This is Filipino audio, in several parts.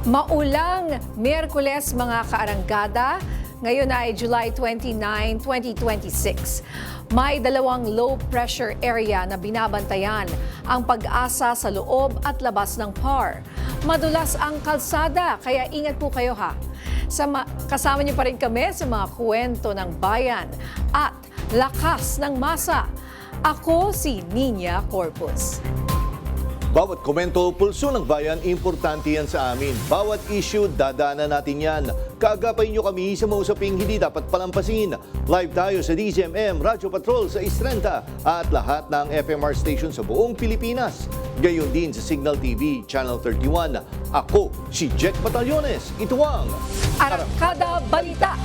Maulang Miyerkules mga kaarangkada, ngayon ay July 29, 2026. May dalawang low pressure area na binabantayan ang pag-asa sa loob at labas ng PAR. Madulas ang kalsada, kaya ingat po kayo ha. Kasama niyo pa rin kami sa mga kwento ng bayan at lakas ng masa. Ako si Nina Corpus. Bawat komento, pulso ng bayan, importante yan sa amin. Bawat issue, dadaanan natin yan. Kaagapay nyo kami sa mga usaping hindi dapat palampasin. Live tayo sa DZMM, Radyo Patrol sa Istrenta at lahat ng FMR station sa buong Pilipinas. Gayon din sa Signal TV, Channel 31. Ako, si Jack Batallones. Ito ang Arangkada Balita.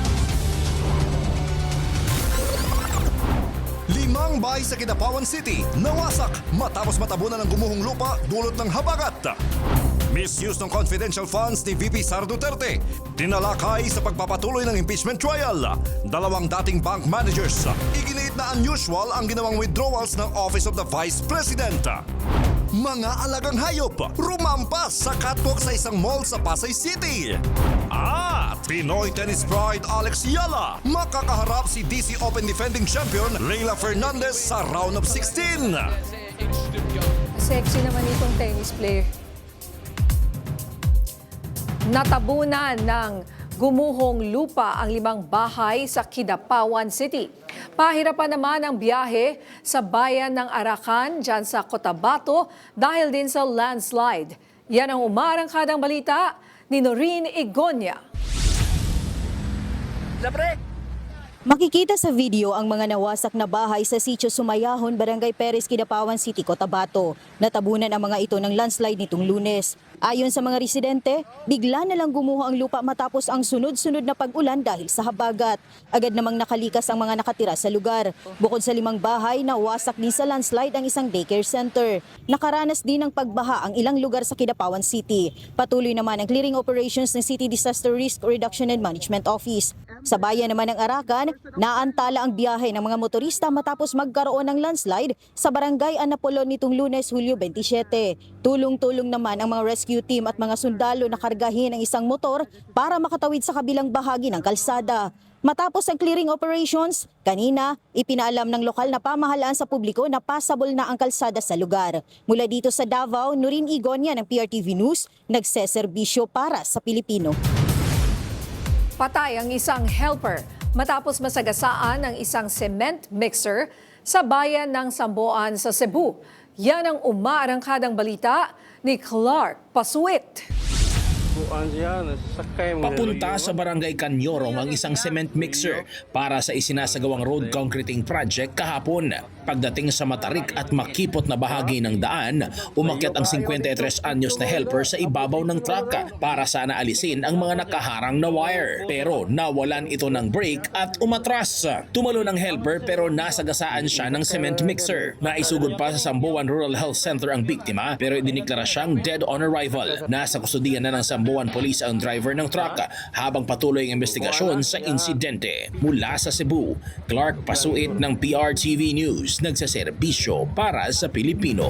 5 bahay sa Kidapawan City nawasak matapos matabunan ng gumuhong lupa dulot ng habagat. Misuse ng confidential funds ni VP Sara Duterte. Tinalakay sa pagpapatuloy ng impeachment trial. 2 dating bank managers. Iginiit na unusual ang ginawang withdrawals ng Office of the Vice President. Mga alagang hayop rumampas sa catwalk sa isang mall sa Pasay City. At Pinoy tennis pride Alex Yala makakaharap si DC Open defending champion Leila Fernandez sa round of 16. Sexy naman itong tennis player. Natabunan ng gumuhong lupa ang 5 bahay sa Kidapawan City. Pahirapan naman ang biyahe sa bayan ng Arakan dyan sa Cotabato dahil din sa landslide. Yan ang umarangkadang balita ni Noreen Igonia. Makikita sa video ang mga nawasak na bahay sa Sitio Sumayahon, Barangay Perez, Kidapawan City, Cotabato. Natabunan ang mga ito ng landslide nitong Lunes. Ayon sa mga residente, bigla na lang gumuho ang lupa matapos ang sunod-sunod na pag-ulan dahil sa habagat. Agad namang nakalikas ang mga nakatira sa lugar. Bukod sa 5 bahay, nawasak din sa landslide ang isang daycare center. Nakaranas din ng pagbaha ang ilang lugar sa Kidapawan City. Patuloy naman ang clearing operations ng City Disaster Risk Reduction and Management Office. Sa bayan naman ng Arakan, naantala ang biyahe ng mga motorista matapos magkaroon ng landslide sa Barangay Anapolon nitong Lunes, Hulyo 27. Tulong-tulong naman ang mga rescue team at mga sundalo na kargahin ang isang motor para makatawid sa kabilang bahagi ng kalsada. Matapos ang clearing operations, kanina ipinaalam ng lokal na pamahalaan sa publiko na passable na ang kalsada sa lugar. Mula dito sa Davao, Noreen Igonia ng PRTV News, nagseserbisyo para sa Pilipino. Patay ang isang helper matapos masagasaan ng isang cement mixer sa bayan ng Samboan sa Cebu. Yan ang umaarangkadang balita ni Clark Pasuit. Papunta sa Barangay Canyorong ang isang cement mixer para sa isinasagawang road concreting project kahapon. Pagdating sa matarik at makipot na bahagi ng daan, umakyat ang 53 anyos na helper sa ibabaw ng truck para sana alisin ang mga nakaharang na wire. Pero nawalan ito ng brake at umatras. Tumalon ang helper pero nasagasaan siya ng cement mixer. Naisugod pa sa Samboan Rural Health Center ang biktima pero idiniklara siyang dead on arrival. Nasa kustudiyan na ng Samboan Police ang driver ng truck habang patuloy ang investigasyon sa insidente. Mula sa Cebu, Clark Pasuit ng PRTV News, nagsaserbisyo para sa Pilipino.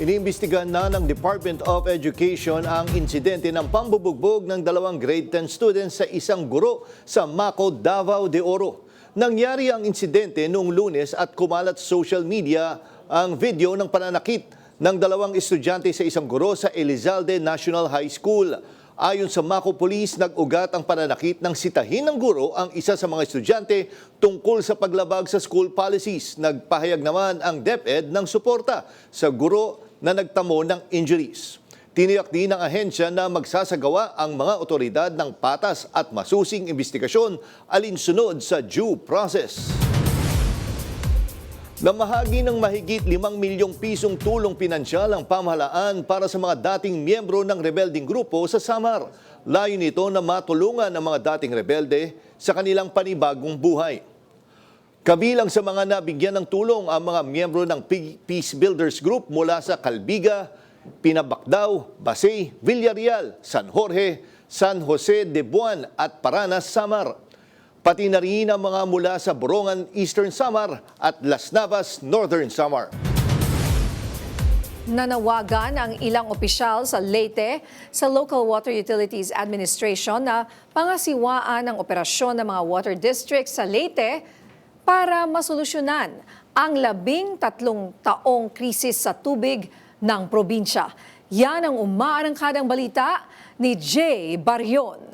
iniimbestigahan na ng Department of Education ang insidente ng pambubugbog ng 2 grade 10 students sa isang guro sa Maco, Davao de Oro. Nangyari ang insidente noong Lunes at kumalat sa social media ang video ng pananakit ng 2 estudyante sa isang guro sa Elizalde National High School. Ayon sa Maco Police, nag-ugat ang pananakit ng sitahin ng guro ang isa sa mga estudyante tungkol sa paglabag sa school policies. Nagpahayag naman ang DepEd ng suporta sa guro na nagtamo ng injuries. Tiniyak din ng ahensya na magsasagawa ang mga otoridad ng patas at masusing investigasyon alinsunod sa due process. Namahagi ng mahigit 5 milyong pisong tulong pinansyal ang pamahalaan para sa mga dating miyembro ng rebelding grupo sa Samar. Layo nito na matulungan ang mga dating rebelde sa kanilang panibagong buhay. Kabilang sa mga nabigyan ng tulong ang mga miyembro ng Peace Builders Group mula sa Calbiga, Pinabacdao, Basay, Villarreal, San Jorge, San Jose de Buan at Paranas, Samar. Pati na rin ang mga mula sa Borongan, Eastern Samar at Las Navas, Northern Samar. Nanawagan ang ilang opisyal sa Leyte sa Local Water Utilities Administration na pangasiwaan ang operasyon ng mga water districts sa Leyte para masolusyonan ang 13 taong krisis sa tubig ng probinsya. Yan ang umaarangkadang balita ni Jay Barrion.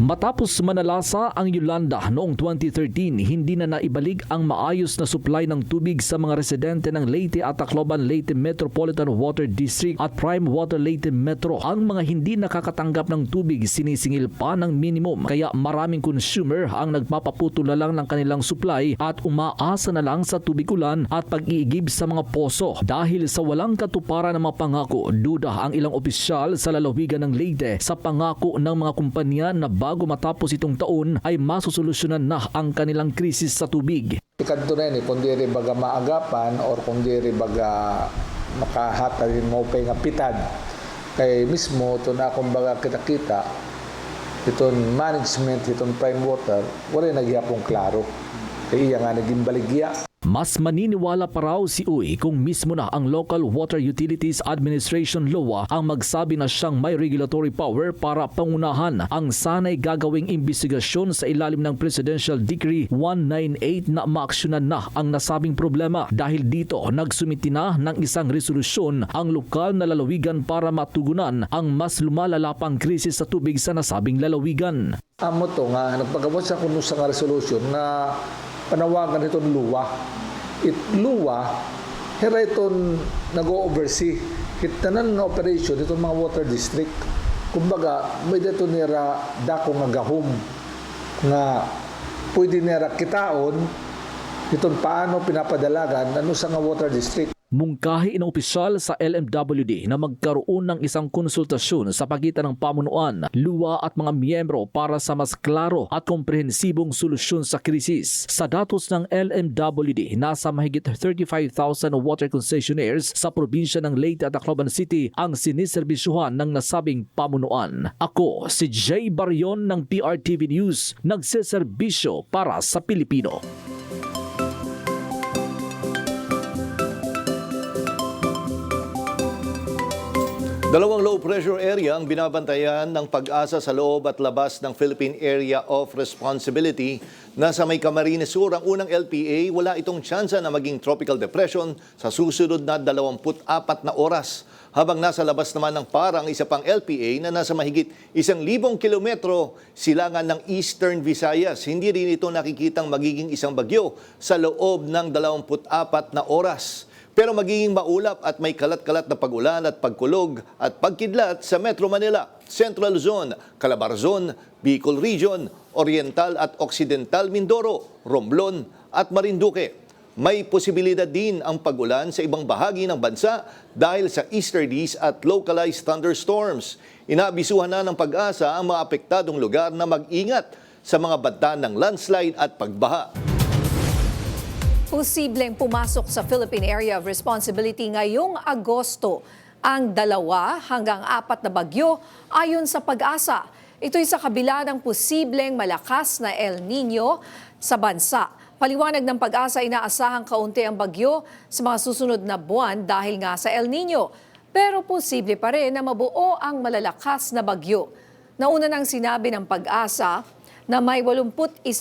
Matapos manalasa ang Yolanda noong 2013, hindi na naibalik ang maayos na supply ng tubig sa mga residente ng Leyte at Tacloban Leyte Metropolitan Water District at Prime Water Leyte Metro. Ang mga hindi nakakatanggap ng tubig sinisingil pa ng minimum, kaya maraming consumer ang nagpapaputol na lang ng kanilang supply at umaasa na lang sa tubig ulan at pag-iigib sa mga poso. Dahil sa walang katuparan ng mga pangako, duda ang ilang opisyal sa lalawigan ng Leyte sa pangako ng mga kumpanya na bago matapos itong taon ay masusolusyonan na ang kanilang krisis sa tubig. Ikanto na yun, kung di rin baga maagapan or kung di rin baga makahatarin mo pa nga pitad. Kaya mismo, ito na kung baga kita-kita, itong management, itong prime water, wala nagyapong klaro. Kaya iya nga naging baligya. Mas maniniwala pa raw si Uy kung mismo na ang Local Water Utilities Administration LOA ang magsabi na siyang may regulatory power para pangunahan ang sanay gagawing imbestigasyon sa ilalim ng Presidential Decree 198 na maaksyonan na ang nasabing problema. Dahil dito, nagsumiti na ng isang resolusyon ang lokal na lalawigan para matugunan ang mas lumalala pang krisis sa tubig sa nasabing lalawigan. Amo to nga, nagpagabot sa kuno sa resolution na panawagan itong luwa. Luwa, hera itong nag-oversee. Kitanan na operation itong mga water district. Kumbaga, may dito nira dako nga gahom nga pwede nira kitaon itong paano pinapadalagan ano sa nga water district. Mungkahi ng opisyal sa LMWD na magkaroon ng isang konsultasyon sa pagitan ng pamunuan, luwa at mga miyembro para sa mas klaro at komprehensibong solusyon sa krisis. Sa datos ng LMWD, nasa mahigit 35,000 water concessionaires sa probinsya ng Leyte at Tacloban City ang siniserbisyuhan ng nasabing pamunuan. Ako, si Jay Barrion ng PRTV News, nagseserbisyo para sa Pilipino. Dalawang low-pressure area ang binabantayan ng Pag-asa sa loob at labas ng Philippine Area of Responsibility. Nasa may Camarines Sur ang unang LPA, wala itong tsansa na maging tropical depression sa susunod na 24 na oras. Habang nasa labas naman ng PAR ang isa pang LPA na nasa mahigit 1,000 kilometro silangan ng Eastern Visayas. Hindi rin ito nakikitang magiging isang bagyo sa loob ng 24 na oras. Pero magiging maulap at may kalat-kalat na pag-ulan at pagkulog at pagkidlat sa Metro Manila, Central Zone, Calabar Zone, Bicol Region, Oriental at Occidental Mindoro, Romblon at Marinduque. May posibilidad din ang pag-ulan sa ibang bahagi ng bansa dahil sa easterlies at localized thunderstorms. Inaabisuhan na ng Pag-asa ang mga apektadong lugar na mag-ingat sa mga banta ng landslide at pagbaha. Posibleng pumasok sa Philippine Area of Responsibility ngayong Agosto ang 2 hanggang 4 na bagyo ayon sa Pag-asa. Ito'y sa kabila ng posibleng malakas na El Nino sa bansa. Paliwanag ng Pag-asa, inaasahang kaunti ang bagyo sa mga susunod na buwan dahil nga sa El Nino. Pero posible pa rin na mabuo ang malalakas na bagyo. Nauna nang sinabi ng Pag-asa na may 81%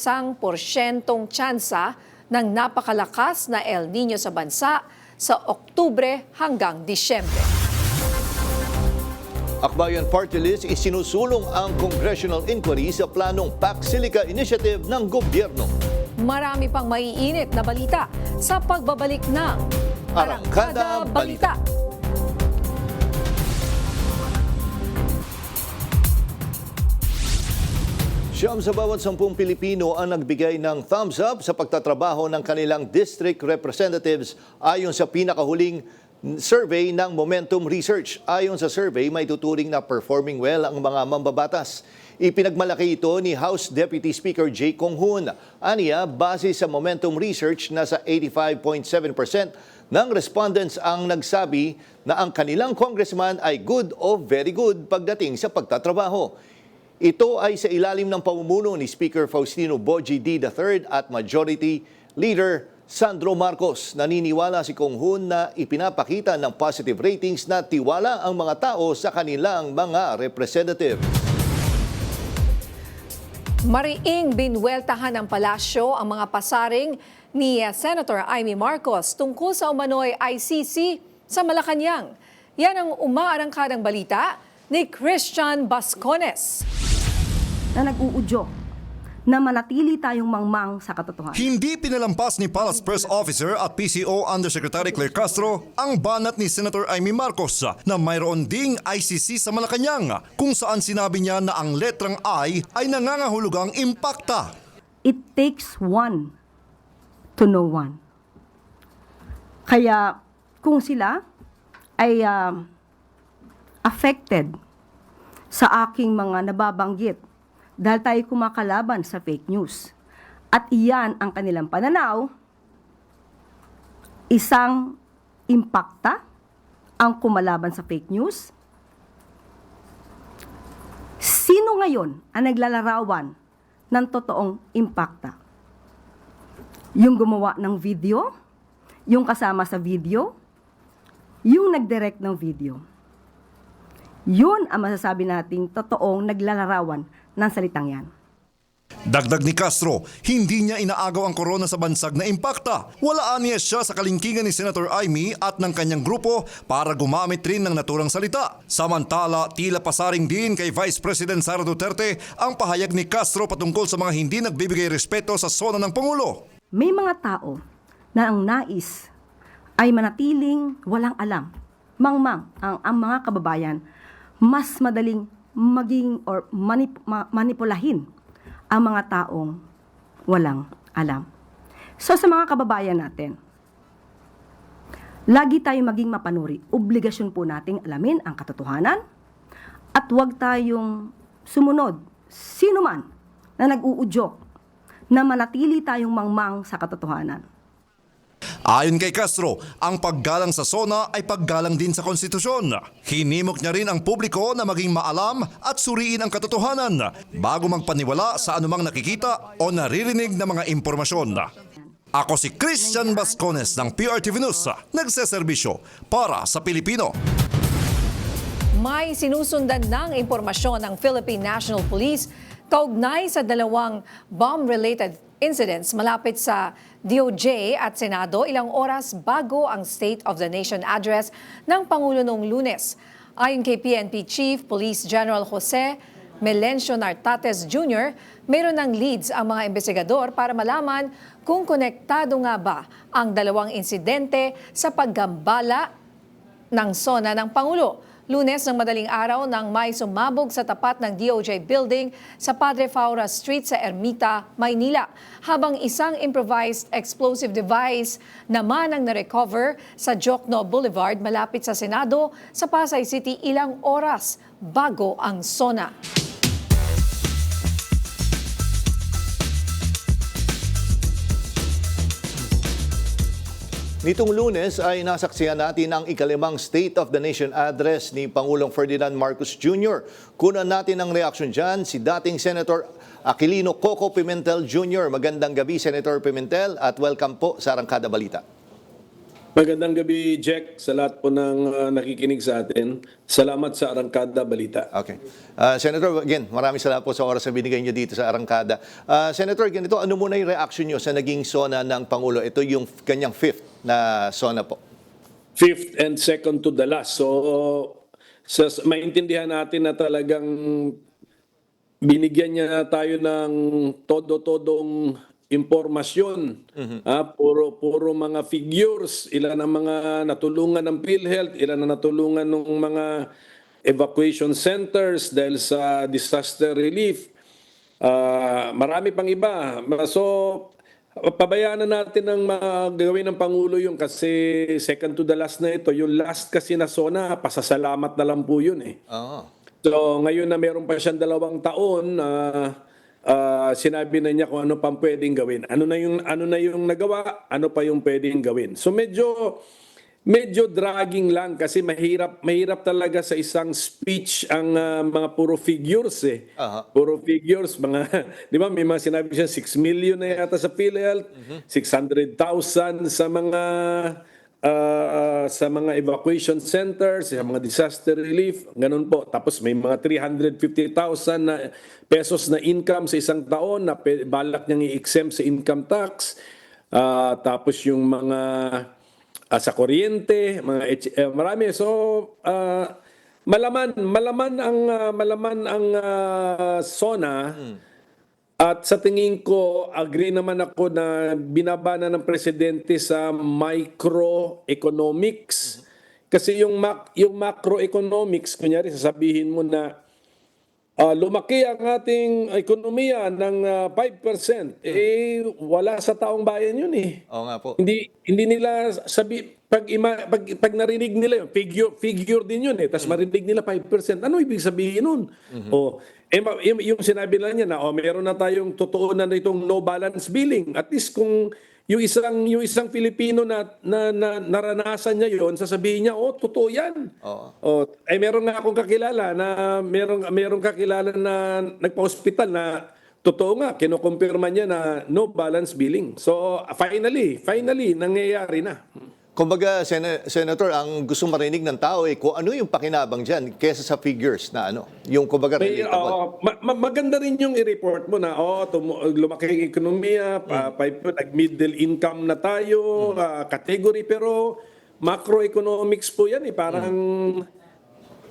tsansa ng napakalakas na El Nino sa bansa sa Oktubre hanggang Disyembre. Akbayan Party List isinusulong ang congressional inquiry sa planong PAC Silica Initiative ng gobyerno. Marami pang maiinit na balita sa pagbabalik ng Arangkada Balita. Siyam sa bawat 10 Pilipino ang nagbigay ng thumbs up sa pagtatrabaho ng kanilang district representatives ayon sa pinakahuling survey ng Momentum Research. Ayon sa survey, may tuturing na performing well ang mga mambabatas. Ipinagmalaki ito ni House Deputy Speaker Jay Kong-hun. Aniya, base sa Momentum Research, nasa 85.7% ng respondents ang nagsabi na ang kanilang congressman ay good o very good pagdating sa pagtatrabaho. Ito ay sa ilalim ng pamumuno ni Speaker Faustino Bogie D. III at Majority Leader Sandro Marcos, naniniwala si Kong Hoon na ipinapakita ng positive ratings na tiwala ang mga tao sa kanilang mga representative. Mariing binweltahan ng palasyo ang mga pasaring ni Senator Amy Marcos tungkol sa umano'y ICC sa Malacanang. Yan ang umaarangkadang balita ni Christian Bascones. Na nag-uudyok na manatili tayong mangmang sa katotohanan. Hindi pinalampas ni Palace Press Officer at PCO Undersecretary Claire Castro ang banat ni Senator Amy Marcos na mayroon ding ICC sa Malacanang kung saan sinabi niya na ang letrang I ay nangangahulugang impakta. It takes one to know one. Kaya kung sila ay affected sa aking mga nababanggit dahil tayo kumakalaban sa fake news at iyan ang kanilang pananaw, isang impakta ang kumalaban sa fake news. Sino ngayon ang naglalarawan ng totoong impakta? Yung gumawa ng video, yung kasama sa video, yung nag-direct ng video. Yun ang masasabi nating totoong naglalarawan ng salitang yan. Dagdag ni Castro, hindi niya inaagaw ang korona sa bansag na impakta. Walaan niya siya sa kalingkingan ni Senator Amy at ng kanyang grupo para gumamit rin ng naturang salita. Samantala, tila pasaring din kay Vice President Sara Duterte ang pahayag ni Castro patungkol sa mga hindi nagbibigay respeto sa sona ng Pangulo. May mga tao na ang nais ay manatiling walang alam. Mangmang ang mga kababayan mas madaling maging or manipulahin ang mga taong walang alam. So sa mga kababayan natin, lagi tayong maging mapanuri. Obligasyon po nating alamin ang katotohanan at huwag tayong sumunod sino man na nag-uudyok na manatili tayong mangmang sa katotohanan. Ayon kay Castro, ang paggalang sa SONA ay paggalang din sa konstitusyon. Hinimok niya rin ang publiko na maging maalam at suriin ang katotohanan bago magpaniwala sa anumang nakikita o naririnig na mga impormasyon. Ako si Christian Bascones ng PRTV News, nagseserbisyo para sa Pilipino. May sinusundan ng impormasyon ng Philippine National Police kaugnay sa dalawang bomb-related incidents malapit sa DOJ at Senado ilang oras bago ang State of the Nation address ng Pangulo noong Lunes. Ayon kay PNP Chief Police General Jose Melencio Nartates Jr., mayroon ng leads ang mga investigador para malaman kung konektado nga ba ang dalawang insidente sa paggambala ng SONA ng Pangulo. Lunes ng madaling araw nang may sumabog sa tapat ng DOJ building sa Padre Faura Street sa Ermita, Maynila. Habang isang improvised explosive device naman ang na-recover sa Jokno Boulevard malapit sa Senado sa Pasay City ilang oras bago ang SONA. Nitong Lunes ay nasaksihan natin ang ikalimang State of the Nation address ni Pangulong Ferdinand Marcos Jr. Kunan natin ang reaksyon dyan si dating Senator Aquilino Coco Pimentel Jr. Magandang gabi, Senator Pimentel, at welcome po sa Arangkada Balita. Magandang gabi, Jack, sa lahat po ng nakikinig sa atin. Salamat sa Arangkada Balita. Okay. Senator, again, maraming salamat po sa oras na binigay niyo dito sa Arangkada. Senator, ganito, ano muna yung reaction niyo sa naging SONA ng Pangulo? Ito yung kanyang fifth na SONA po. Fifth and second to the last. So, maintindihan natin na talagang binigyan niya tayo ng todo-todong impormasyon. Puro mga figures, ilan ang mga natulungan ng PhilHealth, ilan ang natulungan ng mga evacuation centers dahil sa disaster relief. Marami pang iba. So, pabayaan na natin ang gagawin ng Pangulo yung kasi second to the last na ito. Yung last kasi na SONA, pasasalamat na lang po yun eh. So, ngayon na meron pa siyang 2 taon, sinabi na niya kung ano pang pwedeng gawin. Ano na yung nagawa, ano pa yung pwedeng gawin. So medyo medyo dragging lang kasi mahirap talaga sa isang speech ang mga puro figures eh. Aha. Puro figures, mga 'di ba may mga sinabi siya 6 million na yata sa PhilHealth, 600,000 sa mga evacuation centers, sa mga disaster relief, ganun po. Tapos may mga 350,000 na pesos na income sa isang taon na balak niyang i-exempt sa income tax. Tapos yung mga sa kuryente, marami. So malaman ang SONA. At sa tingin ko, agree naman ako na binabana ng presidente sa microeconomics. Kasi yung macroeconomics, kunyari sasabihin mo na lumaki ang ating ekonomiya ng 5%, wala sa taong bayan yun eh. Oo nga po. Hindi nila pag narinig nila yun, figure din yun eh. Tapos marinig nila 5%. Ano ibig sabihin nun? Yung sinabi lang niya na meron na tayong totoo na itong no balance billing. At least kung yung isang Pilipino na naranasan niya yon, sasabihin niya, totoo yan. Meron nga akong kakilala na merong kakilala na nagpa-hospital na totoo nga, kinukumpirma niya na no balance billing. So finally, nangyayari na. Kumbaga, Senator, ang gusto marinig ng tao kung ano yung pakinabang dyan kesa sa figures na yung kumbaga relatable. Maganda rin yung i-report mo na lumaki ang ekonomiya, nag-middle income na tayo, category, pero macroeconomics po yan parang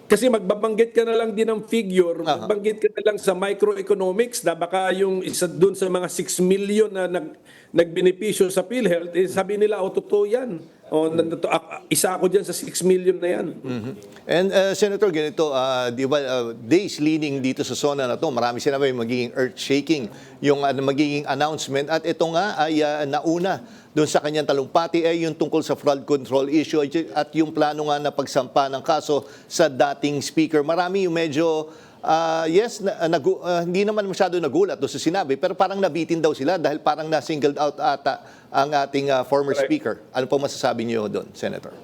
kasi magbabanggit ka na lang din ng figure, magbanggit ka na lang sa microeconomics na baka yung isa dun sa mga 6 million na nagbenepisyo sa PhilHealth, sabi nila, totoo yan. Isa ako dyan sa 6 million na yan. And Senator, ganito, di ba, days leading dito sa SONA na to, marami sinabi magiging earth-shaking yung magiging announcement. At ito nga ay nauna doon sa kanyang talumpati yung tungkol sa flood control issue at yung plano nga na pagsampa ng kaso sa dating speaker. Marami yung medyo hindi naman masyado nagulat doon sa sinabi, pero parang nabitin daw sila dahil parang na-singled out ata ang ating former speaker. Ano po masasabi niyo doon, Senator?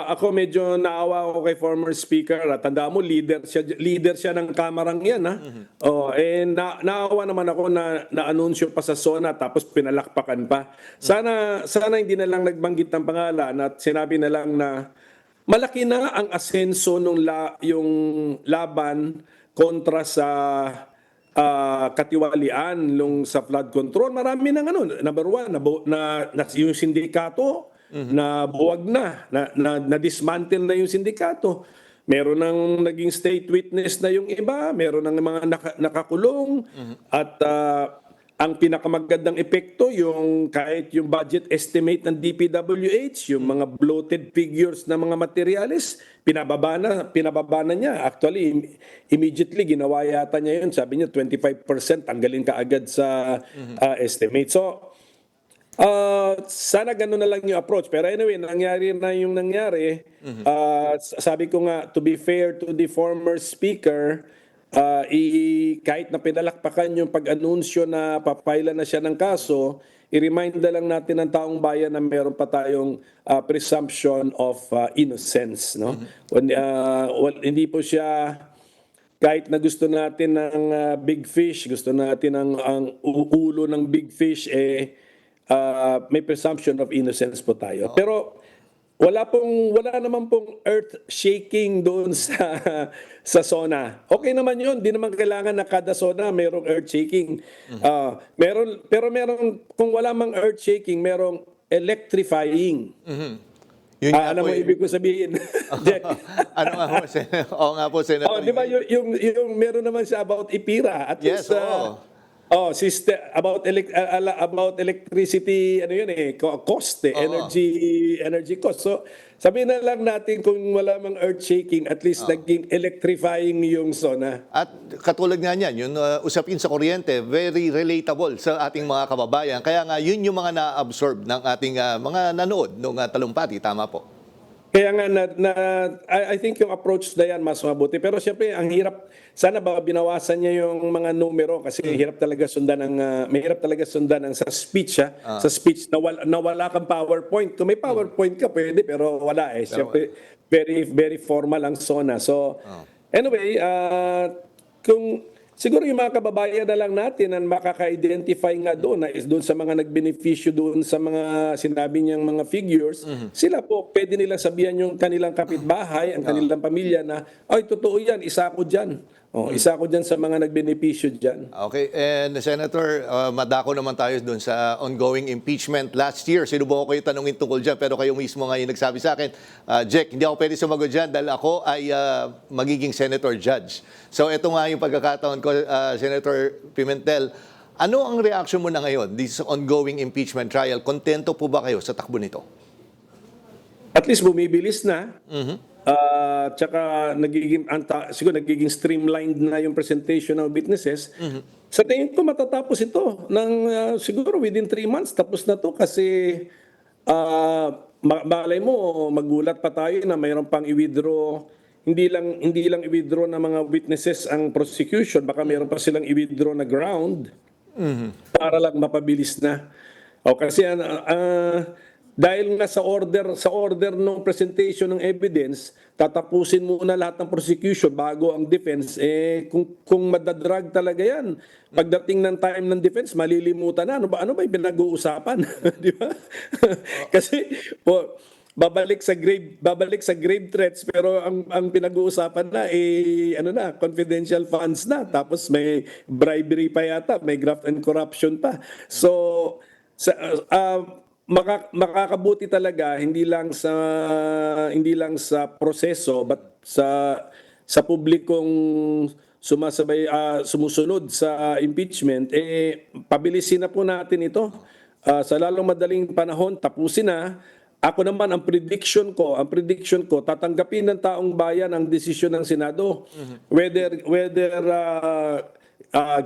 Ako medyo naawa ako kay former speaker. Tandaan mo, leader siya ng kamarang yan. Naawa naman ako na anunsyo pa sa SONA tapos pinalakpakan pa. Sana hindi na lang nagbanggit ng pangalan at sinabi na lang na malaki na ang asenso yung laban kontra sa katiwalian sa flood control. Marami nang number one, yung sindikato na buwag na dismantle na yung sindikato. Meron nang naging state witness na yung iba, meron nang mga nakakulong at ang pinakamagandang epekto kahit yung budget estimate ng DPWH, yung mga bloated figures na mga materyales, pinababa na niya. Actually, immediately ginawa yata niya yun. Sabi niya 25% tanggalin ka agad sa estimate. So, sana gano'n na lang yung approach. Pero anyway, nangyari na yung nangyari. Sabi ko nga, to be fair to the former speaker, kahit na pinalakpakan yung pag-anunsyo na papaila na siya ng kaso, i-remind na lang natin ng taong bayan na meron pa tayong presumption of innocence. No? Hindi po siya, kahit na gusto natin ng big fish, gusto natin ang ulo ng big fish, may presumption of innocence po tayo. Pero wala naman pong earth shaking doon sa SONA. Okay naman 'yun, di naman kailangan na kada SONA mayroong earth shaking. Meron kung wala mang earth shaking, merong electrifying. Yun nga ano po mo ibig ko sabihin? Jack? Ano nga po, Oo nga po, Senator. Di ba yung meron naman siya about IPIRA at Yes, least system about electricity cost energy cost. So sabihin na lang natin kung wala mang earth shaking, at least naging electrifying yung SONA. At katulad nga niyan, yung usapin sa kuryente, very relatable sa ating mga kababayan. Kaya nga yun yung mga na-absorb ng ating mga nanood nung talumpati, tama po. Kaya nga I think yung approach na yan mas mabuti. Pero siyempre ang hirap, sana baka binawasan niya yung mga numero kasi hirap talaga sundan mahirap talaga sundan ang sa speech sa speech na wala kang PowerPoint. Kung may PowerPoint ka pwede pero wala eh. Siyempre very very formal ang SONA. So anyway, kung siguro yung mga kababayan na lang natin ang makaka-identify nga doon sa mga nagbenepisyo doon sa mga sinabi niyang mga figures, sila po pwede nilang sabihan yung kanilang kapitbahay, ang kanilang pamilya na, ay totoo yan, isa ako dyan. Isa ako dyan sa mga nagbenepisyo dyan. Okay, and Senator, madako naman tayo doon sa ongoing impeachment. Last year, sinubukan ko yung tanungin tungkol dyan, pero kayo mismo nga yung nagsabi sa akin, Jack, hindi ako pwede sumagot dyan dahil ako ay magiging Senator Judge. So ito nga yung pagkakataon ko, Senator Pimentel. Ano ang reaction mo na ngayon dito sa ongoing impeachment trial? Kontento po ba kayo sa takbo nito? At least bumibilis na. Tsaka siguro nagiging streamlined na yung presentation ng witnesses. Sa tingin ko matatapos ito ng siguro within 3 months tapos na to kasi malay mo magulat pa tayo na mayroon pang i-withdraw. Hindi lang i-withdraw ng mga witnesses ang prosecution, baka mayroon pa silang i-withdraw na ground para lang mapabilis na. O kasi dahil nga sa order ng presentation ng evidence, tatapusin muna lahat ng prosecution bago ang defense. Kung madadrag talaga yan, pagdating ng time ng defense, malilimutan na. Ano ba yung pinag-uusapan? Di ba? Kasi babalik sa grave threats pero ang pinag-uusapan na confidential funds na, tapos may bribery pa yata, may graft and corruption pa. So makakabuti talaga hindi lang sa proseso but sa publikong sumusunod sa impeachment, pabilisin na po natin ito. Sa lalong madaling panahon tapusin na. Ako naman ang prediction ko tatanggapin ng taong bayan ang desisyon ng Senado, whether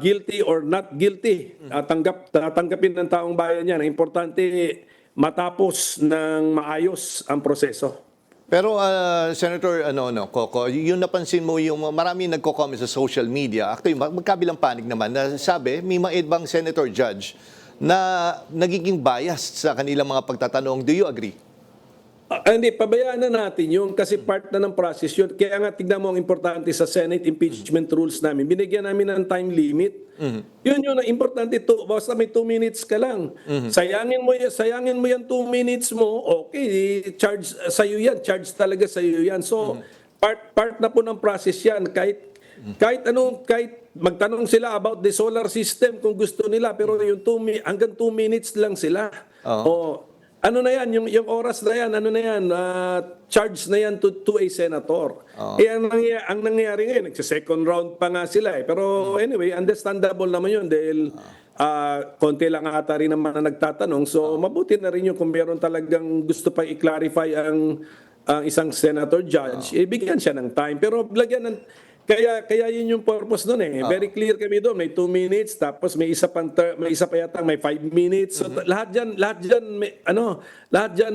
guilty or not guilty. Tatanggapin ng taong bayan yan. Importante matapos ng maayos ang proseso. Pero Senator Coco, yung napansin mo yung marami nagko-comment sa social media. Actually, magkabilang panig naman na sabi, may mga ibang senator judge na nagiging biased sa kanilang mga pagtatanong. Do you agree? Hindi, pabayaan na natin yun kasi part na ng process yun. Kaya nga tignan mo ang importante sa Senate impeachment rules namin. Binigyan namin ng time limit. Yun ang importante. Basta may 2 minutes ka lang. Sayangin mo yan 2 minutes mo, okay, charge sa'yo yan. Charge talaga sa'yo yan. So, part na po ng process yan. Kahit magtanong sila about the solar system kung gusto nila, pero yung hanggang 2 minutes lang sila. Ano na yan, yung oras na yan, charge na yan to a senator. Ang nangyayari ngayon, nagsa-second round pa nga sila. Pero anyway, understandable naman yun dahil konti lang ata rin naman na nagtatanong. So mabuti na rin yun kung meron talagang gusto pa i-clarify ang isang senator judge, bigyan siya ng time. Pero lagyan ng kaya yun yung purpose doon eh. Very clear kami doon. May 2 minutes tapos may isa pa yata may 5 minutes. So lahat diyan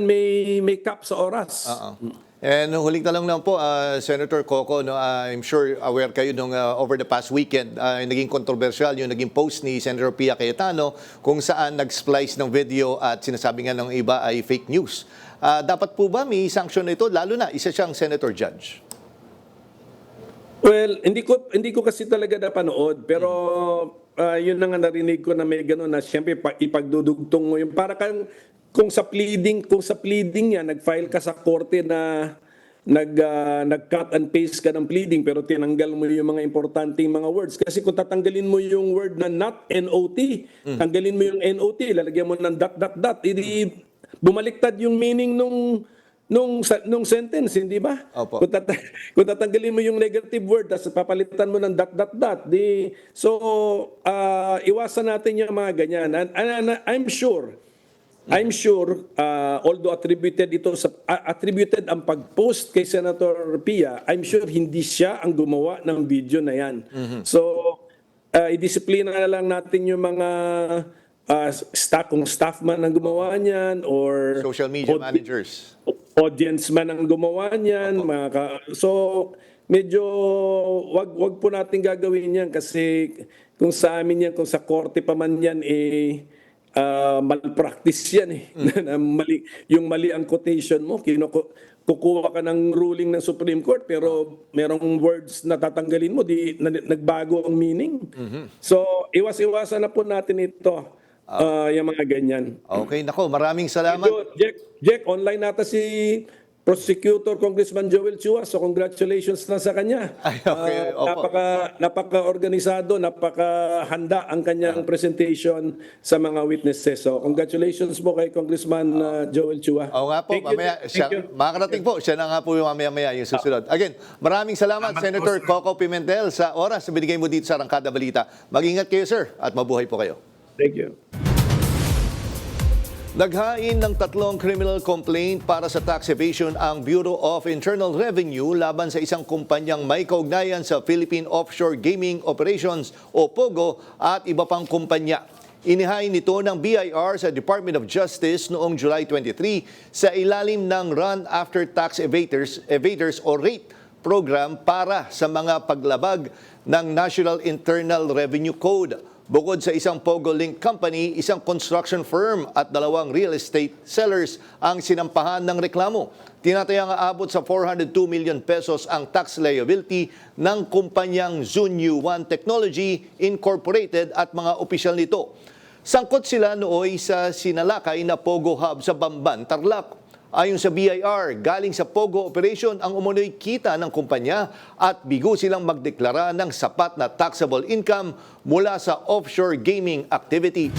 may cap sa oras. And huling tanong lang po, Senator Coco, I'm sure aware kayo nung over the past weekend, naging controversial yung naging post ni Senator Pia Cayetano kung saan nag-splice ng video at sinasabi nga ng iba ay fake news. Dapat po ba may sanction na ito? Lalo na, isa siyang Senator Judge. Well, hindi ko kasi talaga napanood, pero yun na nga narinig ko na may gano'n na siyempre ipagdudugtong mo yung para kung sa pleading niya nag-file ka sa korte na nag-cut and paste ka ng pleading pero tinanggal mo yung mga importanteng mga words. Kasi kung tatanggalin mo yung word na not NOT, tanggalin mo yung NOT, lalagyan mo ng ... bumaliktad yung meaning nung sentence, hindi ba? Opo. Kung tatanggalin mo yung negative word tapos papalitan mo ng ... iwasan natin yung mga ganyan. And I'm sure although attributed ang pag-post kay Senator Pia, I'm sure hindi siya ang gumawa ng video na yan. So i-disiplina na lang natin yung mga kung staff man ang gumawa niyan or Social media managers. audience man ang gumawa niyan. So, medyo wag po natin gagawin yan kasi kung sa amin yan, kung sa korte pa man yan, malpractice yan eh. Yung mali ang quotation mo, kukuha ka ng ruling ng Supreme Court pero merong words na tatanggalin mo, nagbago ang meaning. So, iwas-iwasan na po natin ito, yung mga ganyan. Okay, nako, maraming salamat. Medyo, Jack, online nata si Prosecutor Congressman Joel Chua, so congratulations na sa kanya. Ay, okay, opo. Napaka-organisado, napaka-handa ang kanyang presentation sa mga witnesses. So congratulations po kay Congressman Joel Chua. Oo nga po, Thank you. mamaya, Thank you. makakarating po, siya na nga po yung mamaya-maya yung susunod. Again, maraming salamat, Senator Coco Pimentel, sa oras na binigay mo dito sa Arangkada Balita. Mag-ingat kayo, sir, at mabuhay po kayo. Thank you. Naghain ng 3 criminal complaint para sa tax evasion ang Bureau of Internal Revenue laban sa isang kumpanyang may kaugnayan sa Philippine Offshore Gaming Operations o POGO at iba pang kumpanya. Inihain nito ng BIR sa Department of Justice noong July 23 sa ilalim ng Run After Tax Evaders o RATE program para sa mga paglabag ng National Internal Revenue Code. Bukod sa isang POGO-linked company, isang construction firm at 2 real estate sellers ang sinampahan ng reklamo. Tinatayang aabot sa 402 million pesos ang tax liability ng kumpanyang Zunyu One Technology Incorporated at mga opisyal nito. Sangkot sila nooy sa sinalakay na POGO hub sa Bamban, Tarlac. Ayon sa BIR, galing sa POGO operation ang umunoy kita ng kumpanya at bigo silang magdeklara ng sapat na taxable income mula sa offshore gaming activities.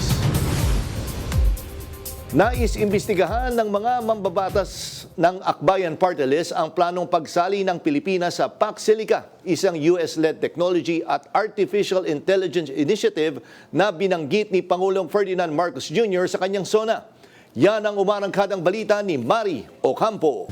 Nais imbestigahan ng mga mambabatas ng Akbayan Party List ang planong pagsali ng Pilipinas sa Pax Silica, isang US-led technology at artificial intelligence initiative na binanggit ni Pangulong Ferdinand Marcos Jr. sa kanyang SONA. Yan ang umarangkadang balita ni Mari Ocampo.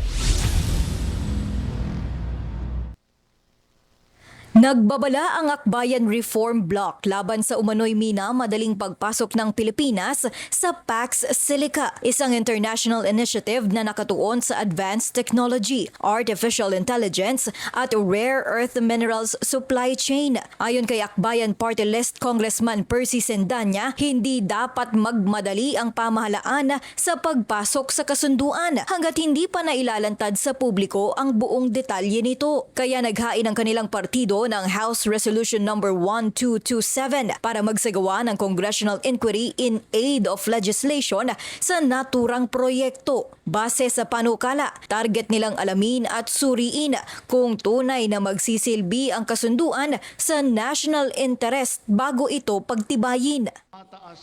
Nagbabala ang Akbayan Reform Bloc laban sa umano'y madaling pagpasok ng Pilipinas sa Pax Silica, isang international initiative na nakatuon sa advanced technology, artificial intelligence at rare earth minerals supply chain. Ayon kay Akbayan Party List Congressman Percy Sendanya, hindi dapat magmadali ang pamahalaan sa pagpasok sa kasunduan hanggat hindi pa nailalantad sa publiko ang buong detalye nito. Kaya naghain ang kanilang partido ng House Resolution number 1227 para magsagawa ng congressional inquiry in aid of legislation sa naturang proyekto. Base sa panukala, target nilang alamin at suriin kung tunay na magsisilbi ang kasunduan sa national interest bago ito pagtibayin.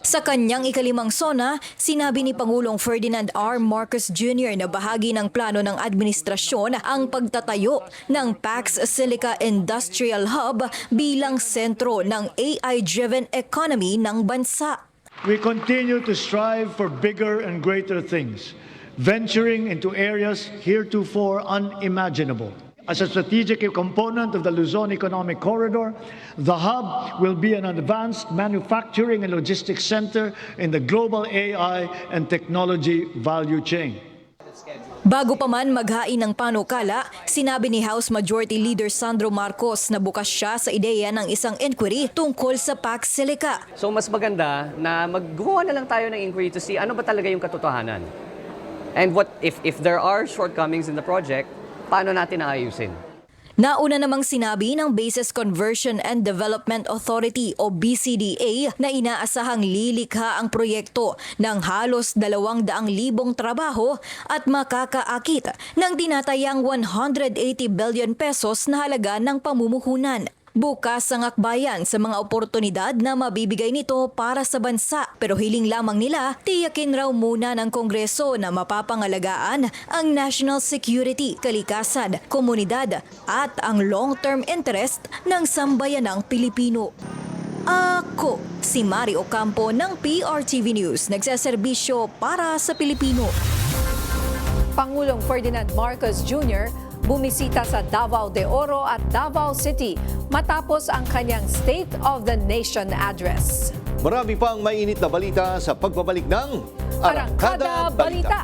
Sa kanyang ikalimang SONA, sinabi ni Pangulong Ferdinand R. Marcos Jr. na bahagi ng plano ng administrasyon ang pagtatayo ng Pax Silica Industrial Hub bilang sentro ng AI-driven economy ng bansa. We continue to strive for bigger and greater things, venturing into areas heretofore unimaginable. As a strategic component of the Luzon Economic Corridor, the hub will be an advanced manufacturing and logistics center in the global AI and technology value chain. Bago pa man maghain ng panukala, sinabi ni House Majority Leader Sandro Marcos na bukas siya sa ideya ng isang inquiry tungkol sa Pax Silica. So mas maganda na maggumawa na lang tayo ng inquiry to see ano ba talaga yung katotohanan. And what if there are shortcomings in the project, paano natin aayusin? Nauna namang sinabi ng Bases Conversion and Development Authority o BCDA na inaasahang lilikha ang proyekto ng halos 200,000 trabaho at makakaakit ng tinatayang 180 billion pesos na halaga ng pamumuhunan. Bukas ang akbayan sa mga oportunidad na mabibigay nito para sa bansa, pero hiling lamang nila tiyakin raw muna ng Kongreso na mapapangalagaan ang national security, kalikasan, komunidad at ang long-term interest ng sambayanang Pilipino. Ako, si Mari Ocampo ng PRTV News, nagseserbisyo para sa Pilipino. Pangulong Ferdinand Marcos Jr. bumisita sa Davao de Oro at Davao City matapos ang kanyang State of the Nation address. Marami pang mainit na balita sa pagbabalik ng Arangkada Balita.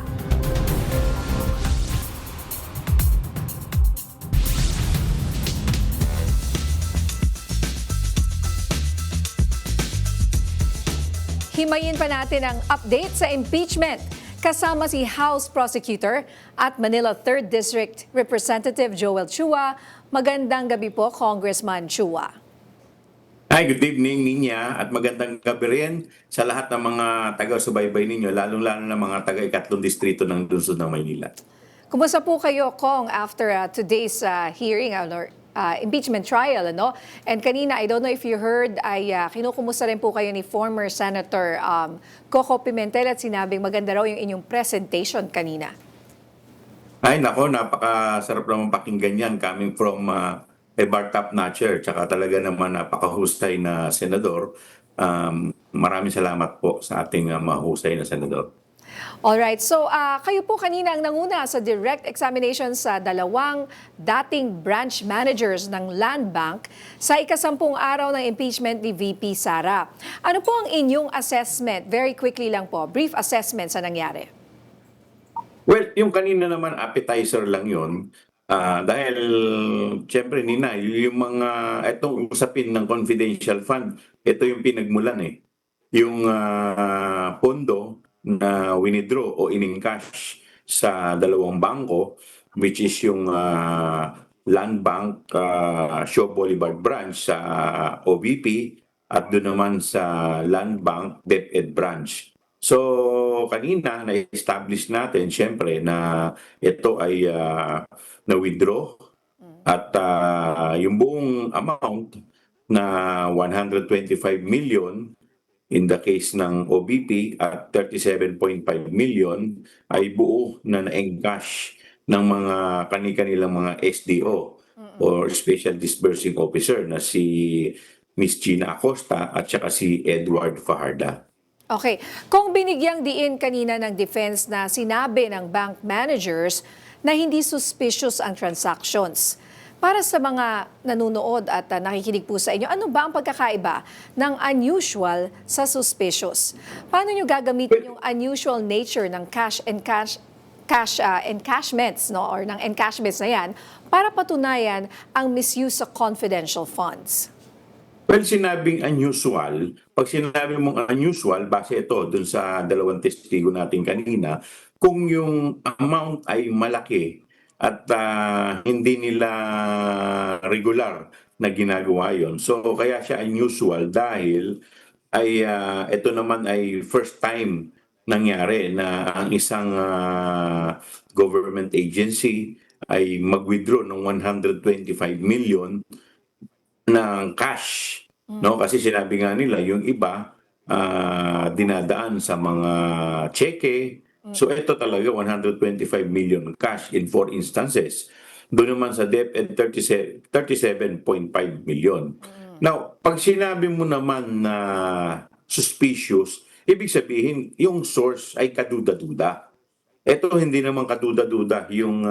Himayin pa natin ang update sa impeachment. Kasama si House Prosecutor at Manila 3rd District Representative Joel Chua. Magandang gabi po, Congressman Chua. Hi, good evening Ninya at magandang gabi rin sa lahat ng mga taga-subaybay ninyo, lalong-lalo na mga taga-ikatlong distrito ng lungsod ng Maynila. Kumusta po kayo, Kong, after today's hearing or impeachment trial, ano? And kanina, I don't know if you heard, ay kinukumusta rin po kayo ni former Senator Coco Pimentel at sinabing maganda raw yung inyong presentation kanina. Ay nako, napakasarap naman pakinggan yan coming from a bar top notcher, tsaka talaga naman napakahusay na senador. Maraming salamat po sa ating mahusay na senador. Alright, so kayo po kanina ang nanguna sa direct examination sa dalawang dating branch managers ng Land Bank sa ika-10 araw ng impeachment ni VP Sara. Ano po ang inyong assessment? Very quickly lang po, brief assessment sa nangyari. Well, yung kanina naman appetizer lang yun. Dahil, siyempre, Nina, yung mga, itong usapin ng confidential fund, ito yung pinagmulan eh. Yung pondo na winidraw o in-encash sa dalawang bangko, which is yung Land Bank Shaw Boulevard branch sa OVP at doon naman sa Land Bank DepEd branch. So, kanina na-establish natin, siyempre, na ito ay na-withdraw at yung buong amount na 125 million in the case ng OBP at 37.5 million ay buo na na-encash ng mga kani-kanilang mga SDO or Special Disbursing Officer na si Miss Gina Acosta at saka si Edward Fajarda. Okay. Kung binigyang diin kanina ng defense na sinabi ng bank managers na hindi suspicious ang transactions, para sa mga nanonood at nakikinig po sa inyo, ano ba ang pagkakaiba ng unusual sa suspicious? Paano nyo gagamitin yung unusual nature ng encashments, no, or ng encashments na yan para patunayan ang misuse sa confidential funds? Well, sinabing unusual, pag sinabi mong unusual, base ito dun sa dalawang testigo natin kanina, kung yung amount ay malaki at hindi nila regular na ginagawa yon. So kaya siya unusual dahil ay ito naman ay first time nangyari na ang isang government agency ay mag-withdraw ng 125 million ng cash, no? Kasi sinabi nga nila yung iba dinadaan sa mga cheque. So ito talaga 125 million cash in 4 instances. Doon naman sa DepEd 37.5 million. Now, pag sinabi mo naman na suspicious, ibig sabihin yung source ay kaduda-duda. Ito hindi naman kaduda-duda yung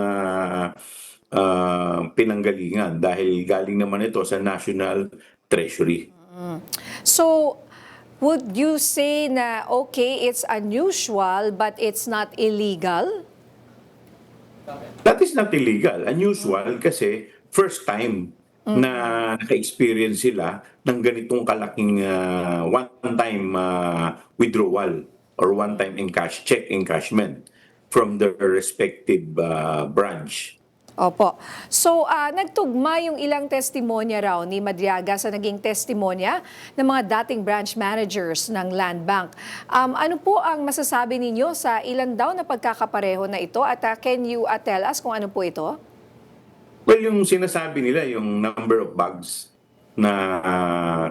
pinanggalingan dahil galing naman ito sa National Treasury. So, would you say na okay, it's unusual but it's not illegal? That is not illegal. Unusual kasi first time na naka-experience sila ng ganitong kalaking one-time withdrawal or one-time check encashment from their respective branch. Opo. So, nagtugma yung ilang testimonya raw ni Madriaga sa naging testimonya ng mga dating branch managers ng Land Bank. Ano po ang masasabi ninyo sa ilan daw na pagkakapareho na ito? At can you tell us kung ano po ito? Well, yung sinasabi nila, yung number of bags na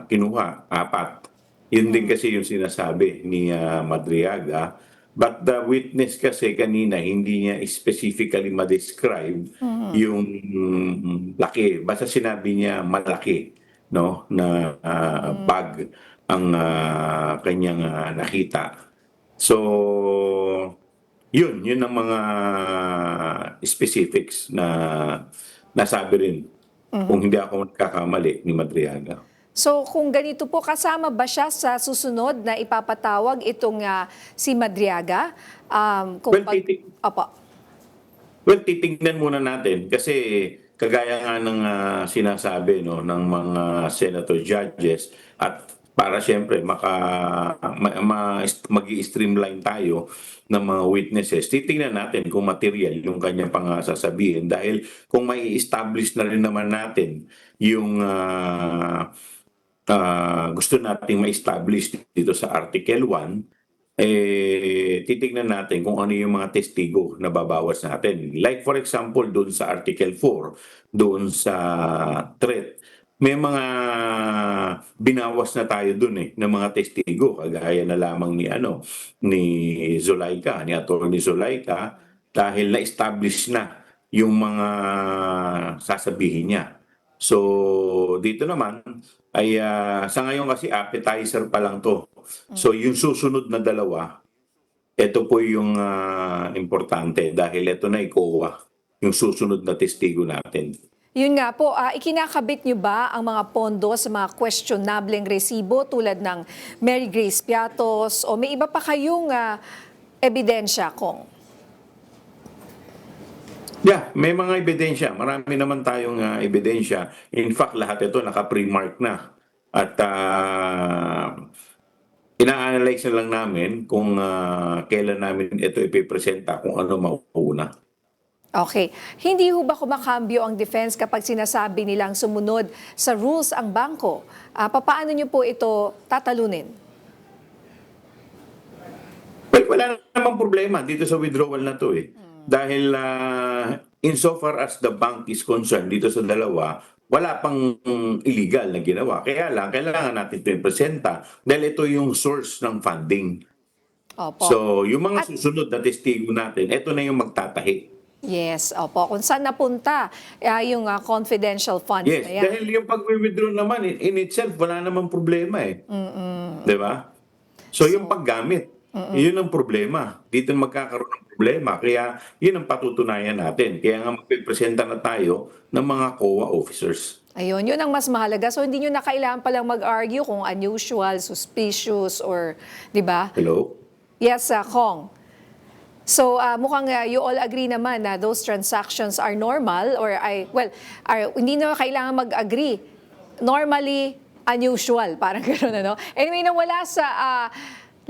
kinuha, 4. Yun din kasi yung sinasabi ni Madriaga. But the witness kasi kanina, hindi niya specifically ma-describe yung laki. Basta sinabi niya malaki, no, na bag ang kanyang nakita. So, yun ang mga specifics na nasabi rin. Kung hindi ako nagkakamali ni Madriaga. So kung ganito po, kasama ba siya sa susunod na ipapatawag itong si Madriaga? Well, titingnan muna natin kasi kagaya nga ng sinasabi, no, ng mga senator judges at para siyempre mag-i-streamline tayo ng mga witnesses. Titingnan natin kung material yung kanyang sasabihin dahil kung may establish na rin naman natin yung gusto nating ma-establish dito sa Article 1, titignan natin kung ano yung mga testigo na babawas natin. Like for example, doon sa Article 4, doon sa threat, may mga binawas na tayo doon ng mga testigo, kagaya na lamang ni Zulaika, ni Atty. Zulaika, dahil na-establish na yung mga sasabihin niya. So dito naman ay sa ngayon kasi appetizer pa lang to. So yung susunod na dalawa, ito po yung importante dahil ito na COA, yung susunod na testigo natin. Yun nga po, ikinakabit nyo ba ang mga pondo sa mga questionableng resibo tulad ng Mary Grace Piatos o may iba pa kayong ebidensya, Kong? Yeah, may mga ebidensya. Marami naman tayong ebidensya. In fact, lahat ito naka-pre-mark na. At ina-analyze na lang namin kung kailan namin ito ipipresenta, kung ano mauuna. Okay. Hindi ho ba kumakambyo ang defense kapag sinasabi nilang sumunod sa rules ang bangko? Paano nyo po ito tatalunin? Well, wala namang problema dito sa withdrawal na to Dahil insofar as the bank is concerned dito sa dalawa, wala pang illegal na ginawa. Kaya lang, kailangan natin ito ipresenta dahil ito yung source ng funding. Opo. So, yung mga susunod na testigo natin, ito na yung magtatahi. Yes, opo. Kung saan napunta yung confidential funds Yes, na yan. dahil yung pag-withdraw naman, in itself, wala namang problema Diba? So, yung paggamit, yun ang problema. Dito magkakaroon ng problema. Kaya, yun ang patutunayan natin. Kaya nga magpipresenta na tayo ng mga COA officers. Ayun, yun ang mas mahalaga. So, hindi nyo na kailangan palang mag-argue kung unusual, suspicious, or, di ba? Hello? Yes, Kong. So, mukhang you all agree naman na those transactions are normal or hindi na kailangan mag-agree. Normally, unusual. Parang gano'n, ano? Anyway, nawala sa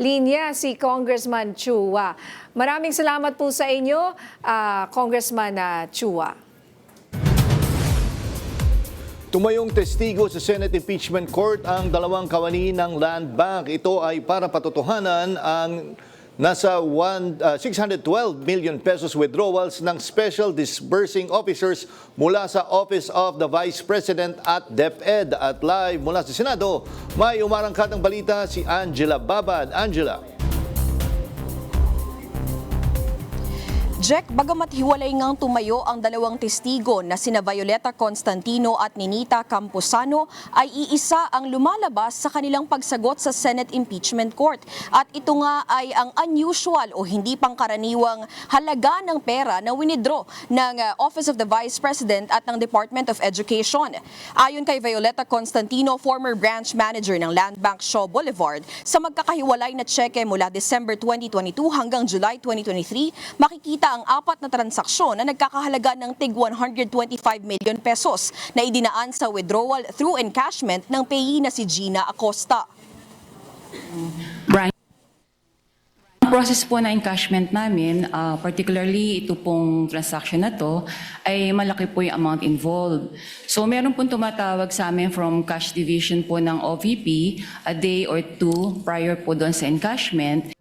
linya si Congressman Chua. Maraming salamat po sa inyo, Congressman Chua. Tumayong testigo sa Senate Impeachment Court ang dalawang kawani ng Land Bank. Ito ay para patotohanan ang nasa 612 million pesos withdrawals ng Special Disbursing Officers mula sa Office of the Vice President at DepEd. At live mula sa Senado, may umarangkat ng balita si Angela Babad. Angela. Jack, bagamat hiwalay ngang tumayo ang dalawang testigo na sina Violeta Constantino at Ninita Camposano, ay iisa ang lumalabas sa kanilang pagsagot sa Senate Impeachment Court. At ito nga ay ang unusual o hindi pangkaraniwang halaga ng pera na winidraw ng Office of the Vice President at ng Department of Education. Ayon kay Violeta Constantino, former branch manager ng Land Bank Shaw Boulevard, sa magkakahiwalay na tseke mula December 2022 hanggang July 2023, makikita ang apat na transaksyon na nagkakahalaga ng tig 125 million pesos na idinaan sa withdrawal through encashment ng payee na si Gina Acosta. Ang process po na encashment namin, particularly ito pong transaction na to, ay malaki po yung amount involved. So meron pong tumatawag sa amin from cash division po ng OVP a day or two prior po doon sa encashment.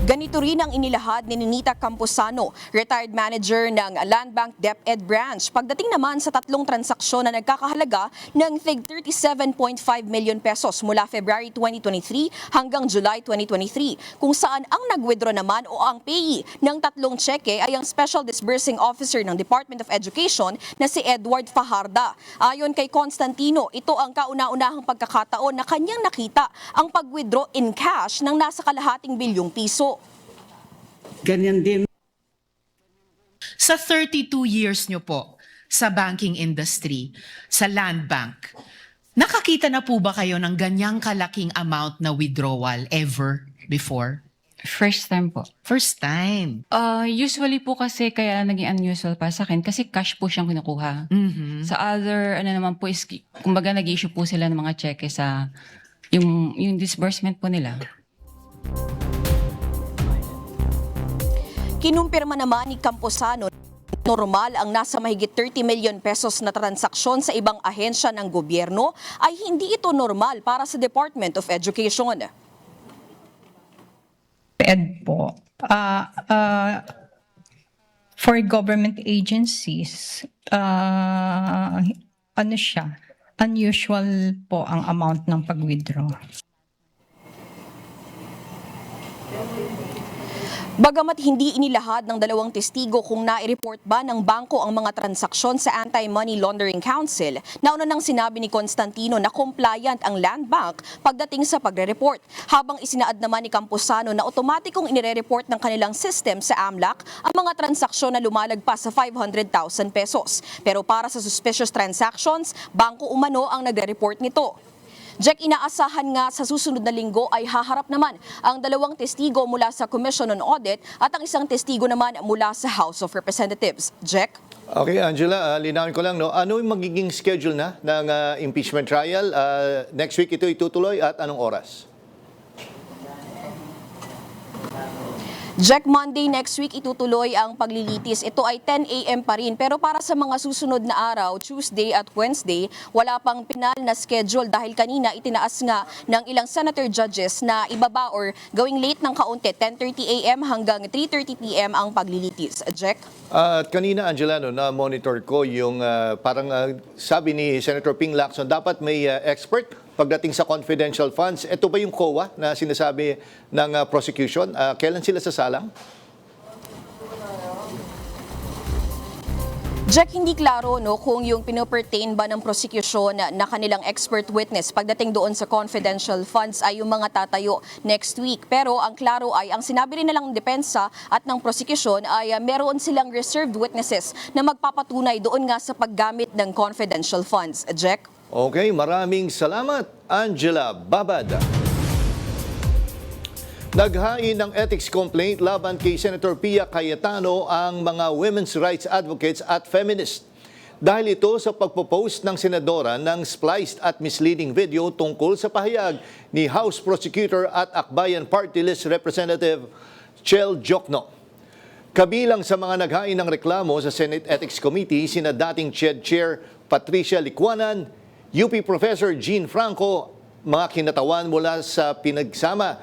Ganito rin ang inilahad ni Ninita Camposano, retired manager ng Land Bank DepEd branch. Pagdating naman sa tatlong transaksyon na nagkakahalaga ng tig 37.5 million pesos mula February 2023 hanggang July 2023, kung saan ang nag-withdraw naman o ang payee ng tatlong tseke ay ang Special Disbursing Officer ng Department of Education na si Edward Fajarda. Ayon kay Constantino, ito ang kauna-unahang pagkakataon na kanyang nakita ang pag-withdraw in cash ng nasa kalahating bilyong piso. Ganyan din. Sa 32 years nyo po sa banking industry, sa Land Bank, nakakita na po ba kayo ng ganyang kalaking amount na withdrawal ever before? First time po. First time. Usually po kasi kaya naging unusual para sa akin kasi cash po siyang kinukuha. Sa other, naman po is, kumbaga nag-issue po sila ng mga cheque sa yung disbursement po nila. Kinumpirma naman ni Camposano normal ang nasa mahigit 30 million pesos na transaksyon sa ibang ahensya ng gobyerno ay hindi ito normal para sa Department of Education. Ed po. For government agencies, unusual po ang amount ng pag-withdraw. Bagamat hindi inilahad ng dalawang testigo kung nai-report ba ng bangko ang mga transaksyon sa Anti-Money Laundering Council, nauna nang sinabi ni Constantino na compliant ang Land Bank pagdating sa pagre-report, habang isinaad naman ni Camposano na otomatikong inire-report ng kanilang system sa AMLAC ang mga transaksyon na lumalagpas sa 500,000 pesos. Pero para sa suspicious transactions, bangko umano ang nagre-report nito. Jack, inaasahan nga sa susunod na linggo ay haharap naman ang dalawang testigo mula sa Commission on Audit at ang isang testigo naman mula sa House of Representatives. Jack? Okay, Angela, linawin ko lang, no? Ano yung magiging schedule na ng impeachment trial? Next week ito itutuloy at anong oras? Jack, Monday next week itutuloy ang paglilitis. Ito ay 10 a.m. pa rin. Pero para sa mga susunod na araw, Tuesday at Wednesday, wala pang pinal na schedule dahil kanina itinaas nga ng ilang senator judges na ibaba or gawing late ng kaunti, 10:30 a.m. hanggang 3:30 p.m. ang paglilitis. Jack? At kanina, Angela, no, na-monitor ko yung sabi ni Senator Ping Lacson, dapat may expert pagdating sa confidential funds. Ito ba yung COA na sinasabi ng prosecution? Kailan sila sasalang? Jack, hindi klaro kung yung pinopertain ba ng prosecution na kanilang expert witness pagdating doon sa confidential funds ay yung mga tatayo next week. Pero ang klaro ay ang sinabi rin nilang depensa at ng prosecution ay meron silang reserved witnesses na magpapatunay doon nga sa paggamit ng confidential funds. Jack? Okay, maraming salamat, Angela Babad. Naghain ng ethics complaint laban kay Senator Pia Cayetano ang mga women's rights advocates at feminists. Dahil ito sa pagpo-post ng senadora ng spliced at misleading video tungkol sa pahayag ni House Prosecutor at Akbayan Party List Representative Chel Jokno. Kabilang sa mga naghain ng reklamo sa Senate Ethics Committee, sina dating CHED Chair Patricia Licuanan, UP Professor Jean Franco, mga kinatawan mula sa Pinasama,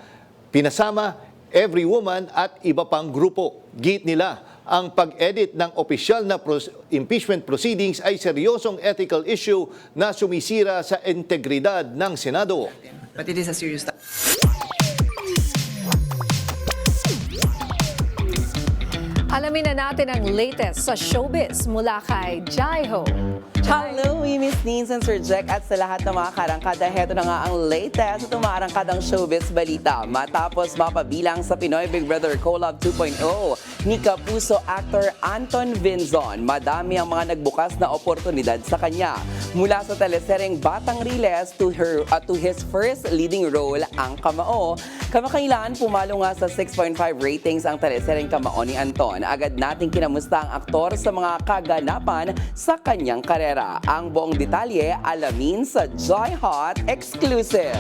Every Woman at iba pang grupo. Git nila, ang pag-edit ng opisyal na impeachment proceedings ay seryosong ethical issue na sumisira sa integridad ng Senado. But it is a serious Alamin na natin ang latest sa showbiz mula kay Jai Ho. Hello, Miss Nins and Sir Jack at sa lahat ng mga karangkada. Heto na nga ang latest sa tumarangkadang showbiz balita. Matapos mapabilang sa Pinoy Big Brother Collab 2.0 ni Kapuso actor Anton Vinzon, madami ang mga nagbukas na oportunidad sa kanya. Mula sa teleseryeng Batang Riles to his first leading role, ang Kamao. Kamakailan, pumalo nga sa 6.5 ratings ang teleseryeng Kamao ni Anton. Agad nating kinamusta ang aktor sa mga kaganapan sa kanyang karera. Ang buong detalye alamin sa Joy Hot Exclusive.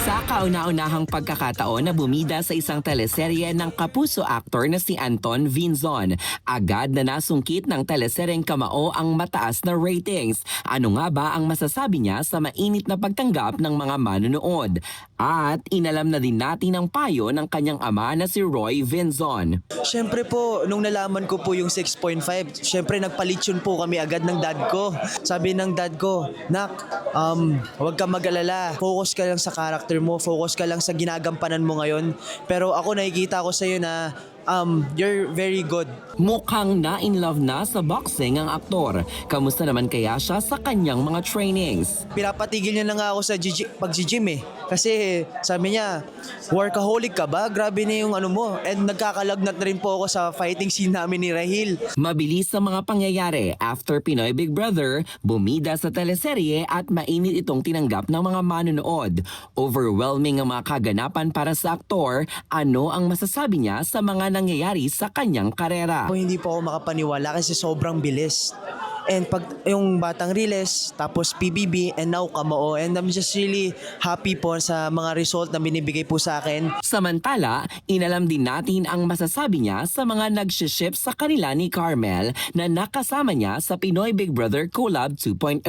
Sa kauna-unahang pagkakataon na bumida sa isang teleserye ng Kapuso actor na si Anton Vinzon, agad na nasungkit ng teleseryeng Kamao ang mataas na ratings. Ano nga ba ang masasabi niya sa mainit na pagtanggap ng mga manonood? At inalam na din natin ang payo ng kanyang ama na si Roy Vinzon. Siyempre po, nung nalaman ko po yung 6.5, siyempre nagpalityon po kami agad ng dad ko. Sabi ng dad ko, Nak, huwag ka mag-alala. Focus ka lang sa character mo. Focus ka lang sa ginagampanan mo ngayon. Pero ako nakikita ko sa iyo na you're very good. Mukhang na-in love na sa boxing ang aktor. Kamusta naman kaya siya sa kanyang mga trainings? Pinapatigil niya na nga ako sa pag-gym eh. Kasi sabi niya, workaholic ka ba? Grabe na yung ano mo. And nagkakalagnat na rin po ako sa fighting scene namin ni Rahil. Mabilis ang mga pangyayari after Pinoy Big Brother, bumida sa teleserye at mainit itong tinanggap ng mga manonood. Overwhelming ang mga kaganapan para sa aktor. Ano ang masasabi niya sa mga nangyayari sa kanyang karera? Ako hindi po ako makapaniwala kasi sobrang bilis. And pag yung Batang Riles, tapos PBB, and now Kamao. And I'm just really happy po sa mga result na binibigay po sa akin. Samantala, inalam din natin ang masasabi niya sa mga nag-ship sa kanila ni Carmel na nakasama niya sa Pinoy Big Brother Collab 2.0.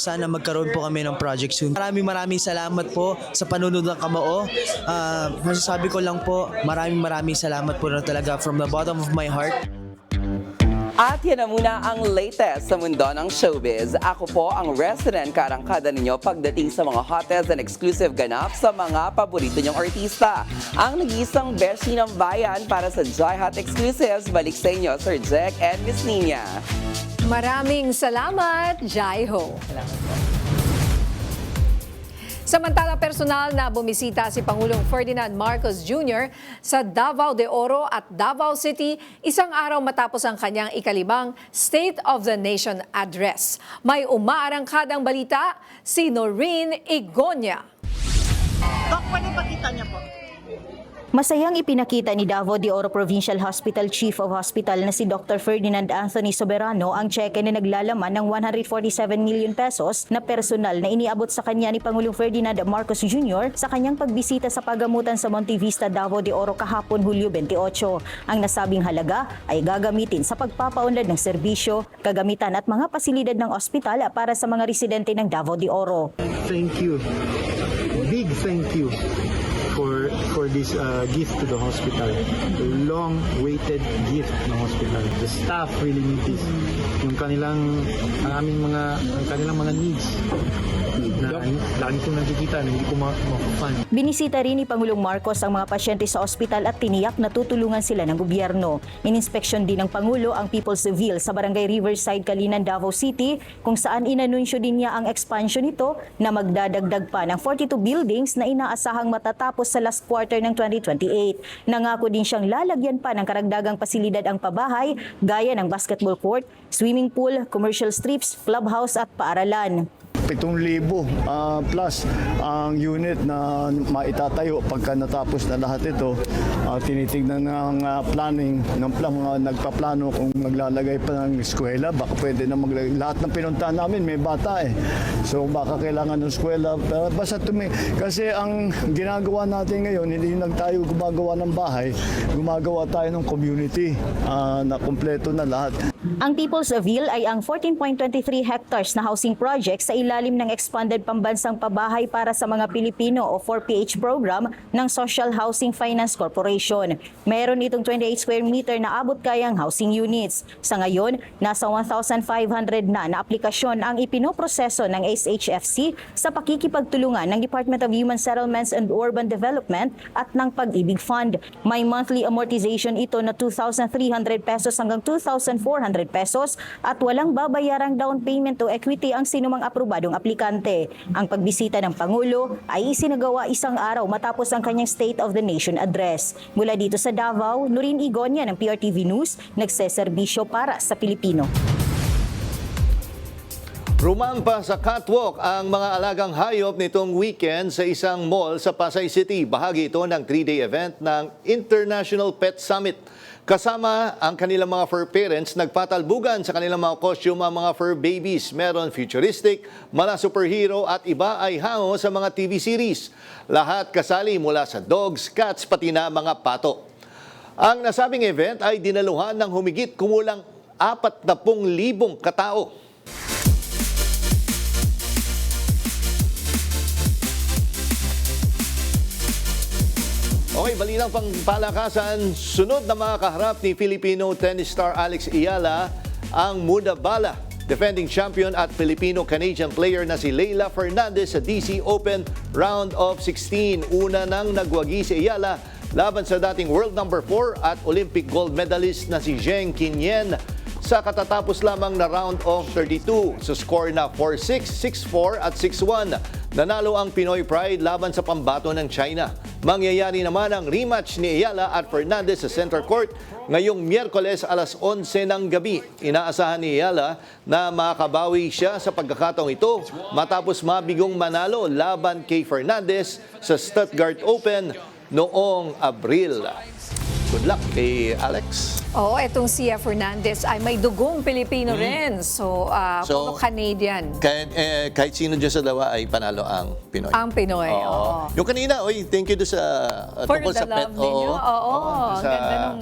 Sana magkaroon po kami ng project soon. Maraming salamat po sa panunod ng Kamao. Masasabi ko lang po, maraming salamat po na talaga from the bottom of my heart. At yan na muna ang latest sa mundo ng showbiz. Ako po ang resident karangkada ninyo pagdating sa mga hottest and exclusive ganap sa mga paborito nyong artista. Ang nag-iisang beshi ng bayan para sa Joy Hot Exclusives. Balik sa inyo, Sir Jack and Miss Nina. Maraming salamat, Jai Ho. Salamat po. Samantala, personal na bumisita si Pangulong Ferdinand Marcos Jr. sa Davao de Oro at Davao City isang araw matapos ang kanyang ika-5 State of the Nation Address. May umaarangkadang balita, si Noreen Igonia. Dok, pwede pakita niya po? Masayang ipinakita ni Davao de Oro Provincial Hospital Chief of Hospital na si Dr. Ferdinand Anthony Soberano ang tseke na naglalaman ng 147 million pesos na personal na iniabot sa kanya ni Pangulong Ferdinand Marcos Jr. sa kanyang pagbisita sa pagamutan sa Monte Vista, Davao de Oro kahapon Hulyo 28. Ang nasabing halaga ay gagamitin sa pagpapaunlad ng serbisyo, kagamitan at mga pasilidad ng ospital para sa mga residente ng Davao de Oro. Thank you. Big thank you for this gift to the hospital. A long-awaited gift ng hospital. The staff really need this. Yung kanilang needs na lagi kong nakikita na hindi ko ma-fund. Binisita rin ni Pangulong Marcos ang mga pasyente sa ospital at tiniyak na tutulungan sila ng gobyerno. Ininspeksyon din ng Pangulo ang People's Ville sa Barangay Riverside, Kalinan, Davao City, kung saan inanunsyo din niya ang expansion nito na magdadagdag pa ng 42 buildings na inaasahang matatapos sa last quarter ng 2028. Nangako din siyang lalagyan pa ng karagdagang pasilidad ang pabahay gaya ng basketball court, swimming pool, commercial strips, clubhouse at paaralan. 7,000 plus ang unit na maitatayo pagka natapos na lahat ito. Tinitignan ng planning ng mga nagpaplano kung maglalagay pa ng eskwela, baka pwede na maglagay. Lahat ng pinuntahan namin may bata eh. So baka kailangan ng eskwela. Pero basta kasi ang ginagawa natin ngayon, hindi lang tayo gumagawa ng bahay, gumagawa tayo ng community na kumpleto na lahat. Ang People's Ville ay ang 14.23 hectares na housing project sa ilalim ng Expanded Pambansang Pabahay para sa mga Pilipino o 4PH program ng Social Housing Finance Corporation. Meron itong 28 square meter na abot kayang housing units. Sa ngayon, nasa 1,500 na aplikasyon ang ipinoproseso ng SHFC sa pakikipagtulungan ng Department of Human Settlements and Urban Development at ng Pag-ibig Fund. May monthly amortization ito na 2,300 pesos hanggang 2,400 pesos at walang babayarang down payment o equity ang sinumang aprobadong aplikante. Ang pagbisita ng Pangulo ay isinagawa isang araw matapos ang kanyang State of the Nation Address. Mula dito sa Davao, Noreen Igonia ng PRTV News, nagseserbisyo para sa Pilipino. Rumampa sa catwalk ang mga alagang hayop nitong weekend sa isang mall sa Pasay City. Bahagi ito ng 3-day event ng International Pet Summit. Kasama ang kanilang mga fur parents, nagpatalbugan sa kanilang mga costume ang mga fur babies. Meron futuristic, mala superhero at iba ay hango sa mga TV series. Lahat kasali mula sa dogs, cats, pati na mga pato. Ang nasabing event ay dinaluhan ng humigit kumulang 40,000 katao. Okay, balitang pangpalakasan. Sunod na mga kaharap ni Filipino tennis star Alex Ayala ang Mudabala. Defending champion at Filipino-Canadian player na si Leila Fernandez sa DC Open Round of 16. Una nang nagwagi si Ayala laban sa dating world number 4 at Olympic gold medalist na si Zheng Qinyan sa katatapos lamang na round of 32 sa score na 4-6, 6-4 at 6-1. Nanalo ang Pinoy Pride laban sa pambato ng China. Mangyayari naman ang rematch ni Ayala at Fernandez sa center court ngayong Miyerkules alas 11 ng gabi. Inaasahan ni Ayala na makabawi siya sa pagkakataong ito matapos mabigong manalo laban kay Fernandez sa Stuttgart Open noong Abril. Good luck kay Alex. Oo, etong si Fernandez ay may dugong Pilipino rin. So, puro Canadian. Kahit sino dyan sa dalawa ay panalo ang Pinoy. Ang Pinoy, oo. Yung kanina, thank you doon sa For tungkol the sa pet. love ninyo. Oo, sa ganda nung...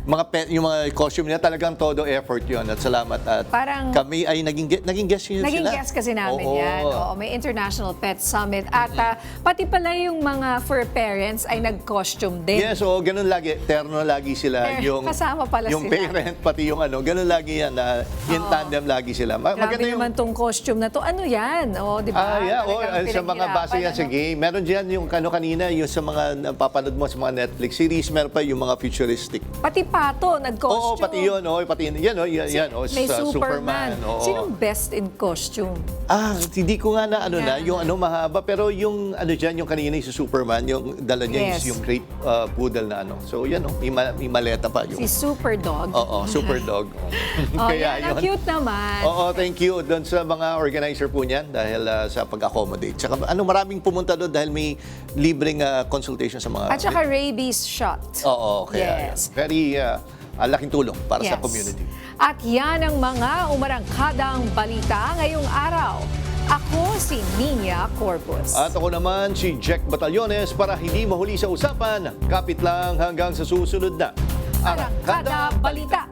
mga pet, yung mga costume nila, talagang todo effort yon. At salamat. At Parang- kami ay naging guest nyo Naging sila. guest kasi namin Oo. yan. Oo, may International Pet Summit. At pati pala yung mga fur parents ay nag-costume din. Yes, oo, ganun lagi. Terno lagi sila. Kasama pala yung sila. parent, pati yung ganun lagi yan. In tandem lagi sila. Grabe Maganda yung naman tong costume na to. Ano yan? O, di ba? Sa mga base yan sa game. Meron dyan yung kanina, yung sa mga napapanood mo sa mga Netflix series, meron pa yung mga futuristic. Pati Pato, nag-costume. Oo, pati yun. Yan, May Superman. Oo. Sinong best in costume? Hindi ko nga na yung mahaba, pero yung yung kanina yung si Superman, yung dala niya Yes. yung great poodle na So yan, may maleta pa. Si Super Dog. Oo, Super Dog. Yan, ang cute naman. Oo, thank you doon sa mga organizer po niyan dahil sa pag-accommodate. Tsaka maraming pumunta doon dahil may libreng consultation sa mga... At saka rabies shot. Oo, kaya Yes. very laking tulong para sa Yes. community. At yan ang mga umarangkadang balita ngayong araw. Ako si Nina Corpus. At ako naman si Jack Batallones para hindi mahuli sa usapan. Kapit lang hanggang sa susunod na Arangkada Balita.